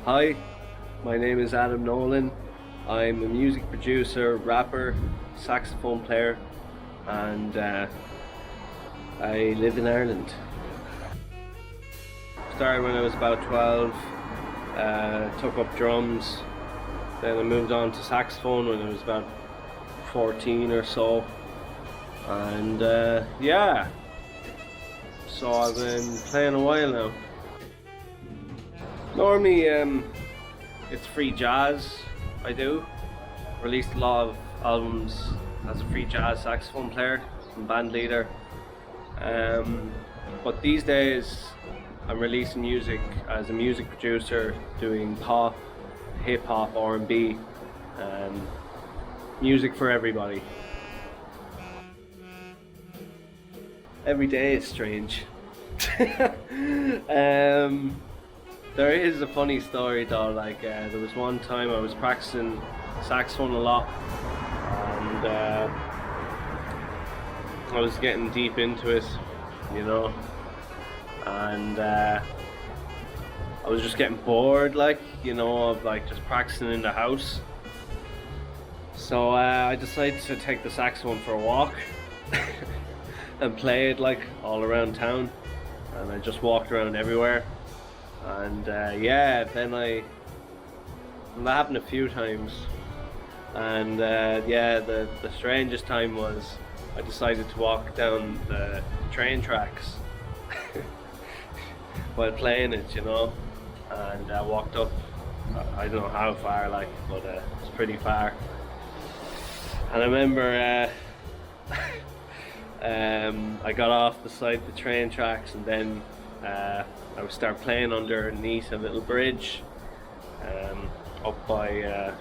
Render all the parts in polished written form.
Hi, my name is Adam Nolan. I'm a music producer, rapper, saxophone player, and I live in Ireland. Started when I was about 12, took up drums, then I moved on to saxophone when I was about 14 or so, and yeah, so I've been playing a while now. Normally it's free jazz I do. Released a lot of albums as a free jazz saxophone player and band leader. But these days I'm releasing music as a music producer, doing pop, hip hop, R&B, music for everybody. Every day is strange. There is a funny story though, like there was one time I was practicing saxophone a lot, and I was getting deep into it, you know, and I was just getting bored, like, you know, of like just practicing in the house. So I decided to take the saxophone for a walk and play it like all around town, and I just walked around everywhere. And yeah, then that happened a few times, and yeah, the strangest time was I decided to walk down the train tracks while playing it, you know, and I walked up, I don't know how far, like, but it's pretty far. And I remember I got off beside the train tracks, and then I would start playing underneath a little bridge up by I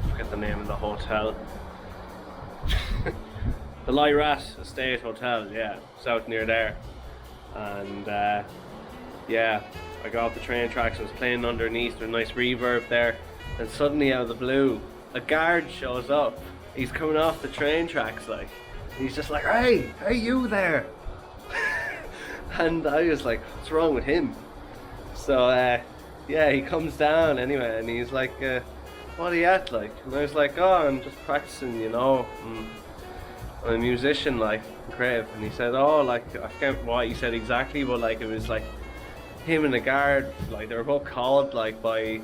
forget the name of the hotel. The Lyrat Estate Hotel, yeah, it's out near there. And yeah, I got off the train tracks, I was playing underneath, there's a nice reverb there, and suddenly out of the blue a guard shows up. He's coming off the train tracks, like, he's just like, hey you there. And I was like, what's wrong with him? So yeah, he comes down anyway, and he's like, what are you at, like? And I was like, oh, I'm just practicing, you know, I'm a musician, like, great. And he said, oh, like, I forget what he said exactly, but like, it was like him and the guard, like, they were both called, like, by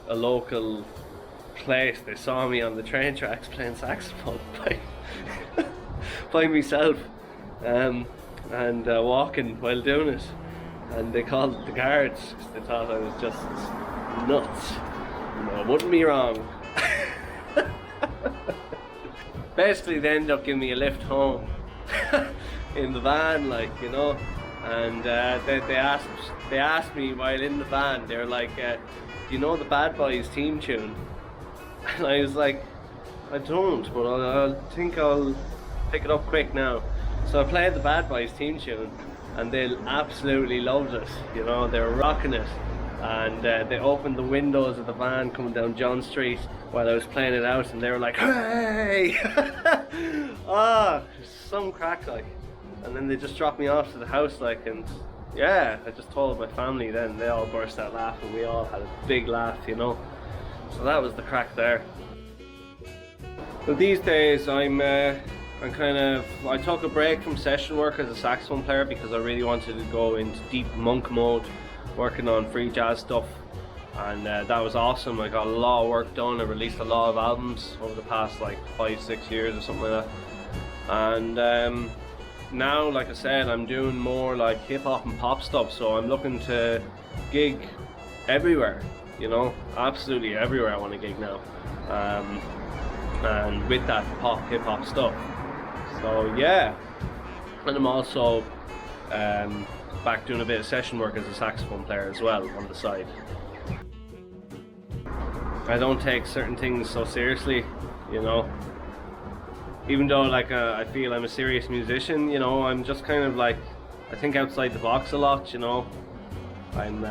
a local place. They saw me on the train tracks playing saxophone by myself, and walking while doing it, and they called the guards because they thought I was just nuts. No, wouldn't be wrong. Basically, they ended up giving me a lift home in the van, like, you know, and they asked me while in the van, they were like, do you know the Bad Boys theme tune? And I was like, I don't, but I think I'll pick it up quick now. So I played the Bad Boys theme tune, and they absolutely loved it, you know, they were rocking it. And they opened the windows of the van coming down John Street while I was playing it out, and they were like, hey! Ah, some crack, like. And then they just dropped me off to the house, like, and yeah, I just told my family then, they all burst out laughing, we all had a big laugh, you know. So that was the crack there. So these days I took a break from session work as a saxophone player because I really wanted to go into deep monk mode, working on free jazz stuff, and that was awesome. I got a lot of work done. I released a lot of albums over the past like 5-6 years or something like that, and now, like I said, I'm doing more like hip hop and pop stuff, so I'm looking to gig everywhere, you know, absolutely everywhere I want to gig now, and with that pop hip hop stuff. So yeah, and I'm also back doing a bit of session work as a saxophone player as well on the side. I don't take certain things so seriously, you know, even though like I feel I'm a serious musician, you know, I'm just kind of like, I think outside the box a lot, you know. I'm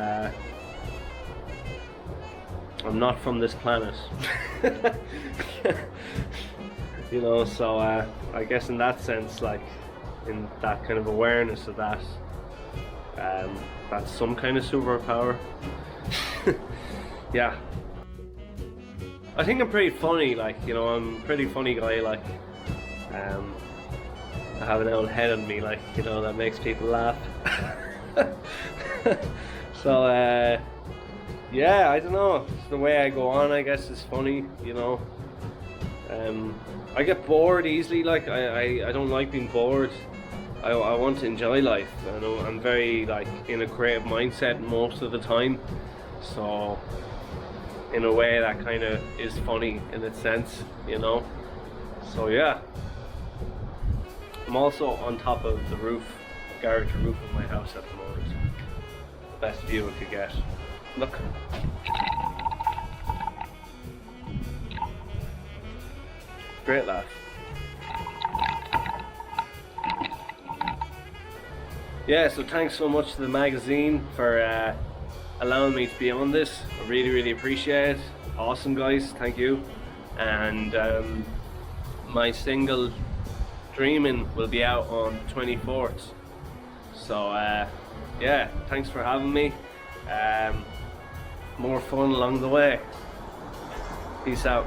not from this planet. You know, so I guess in that sense, like, in that kind of awareness of that, that's some kind of superpower. yeah, I think I'm pretty funny, like, you know, I'm a pretty funny guy, like, I have an old head on me, like, you know, that makes people laugh. So, yeah, I don't know, it's the way I go on, I guess, is funny, you know. I get bored easily, like, I don't like being bored. I want to enjoy life. I know I'm very, like, in a creative mindset most of the time, so in a way that kind of is funny in its sense, you know. So yeah, I'm also on top of the roof, garage roof of my house at the moment. Best view I could get. Look. Great laugh. Yeah, so thanks so much to the magazine for allowing me to be on this. I really appreciate it. Awesome, guys, thank you. And my single Dreamin will be out on 24th. So yeah, thanks for having me. More fun along the way. Peace out.